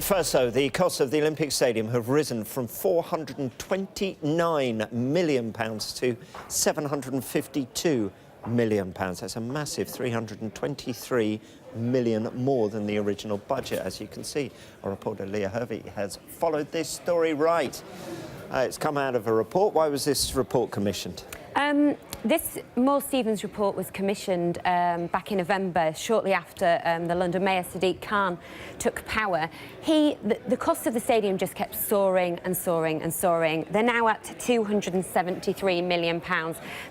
First, though, the costs of the Olympic Stadium have risen from £429 million to £752 million. That's a massive £323 million more than the original budget, as you can see. Our reporter Leah Hervey has followed this story right. It's come out of a report. Why was this report commissioned? This Moore Stephens report was commissioned back in November, shortly after the London Mayor Sadiq Khan took power. The cost of the stadium just kept soaring and soaring and soaring. They're now at £273 million.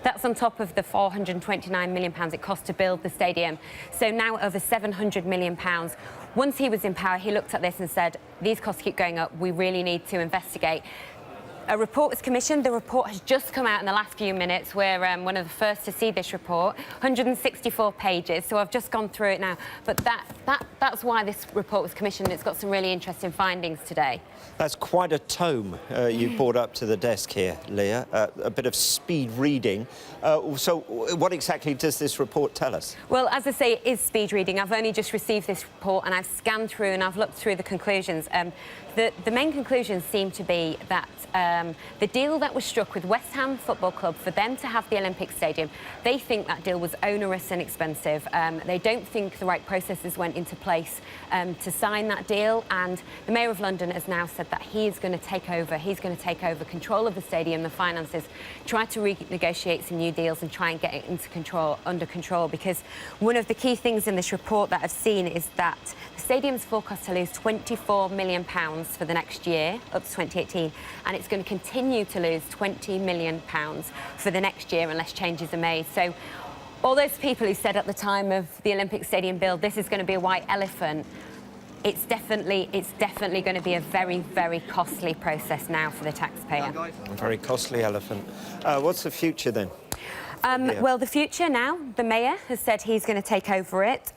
That's on top of the £429 million it cost to build the stadium. So now over £700 million. Once he was in power, he looked at this and said, these costs keep going up, we really need to investigate. A report was commissioned. The report has just come out in the last few minutes. We're one of the first to see this report, 164 pages, so I've just gone through it now. But that's why this report was commissioned. It's got some really interesting findings today. That's quite a tome you brought up to the desk here, Leah, a bit of speed reading. So what exactly does this report tell us? Well, as I say, it is speed reading. I've only just received this report and I've scanned through and I've looked through the conclusions. The main conclusions seem to be that the deal that was struck with West Ham Football Club for them to have the Olympic Stadium, they think that deal was onerous and expensive. They don't think the right processes went into place to sign that deal, and the Mayor of London has now said that he is going to take over. He's going to take over control of the stadium, the finances, try to renegotiate some new deals and try and get it under control, because one of the key things in this report that I've seen is that the stadium's forecast to lose £24 million for the next year, up to 2018, and it's going to continue to lose £20 million for the next year unless changes are made. So all those people who said at the time of the Olympic Stadium build, this is going to be a white elephant, it's definitely going to be a very, very costly process now for the taxpayer. A very costly elephant. What's the future then? Well, the future now, the Mayor has said he's going to take over it.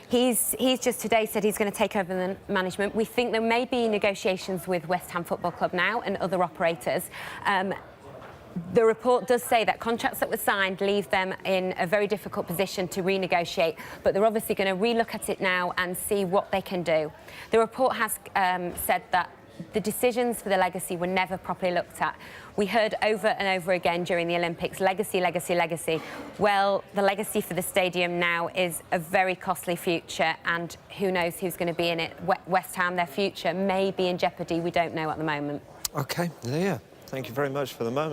He's just today said he's going to take over the management. We think there may be negotiations with West Ham Football Club now and other operators. The report does say that contracts that were signed leave them in a very difficult position to renegotiate, but they're obviously going to relook at it now and see what they can do. The report has said that the decisions for the legacy were never properly looked at. We heard over and over again during the Olympics, legacy, legacy, legacy. Well, the legacy for the stadium now is a very costly future, and who knows who's going to be in it. West Ham, their future may be in jeopardy. We don't know at the moment. OK, Leah, thank you very much for the moment.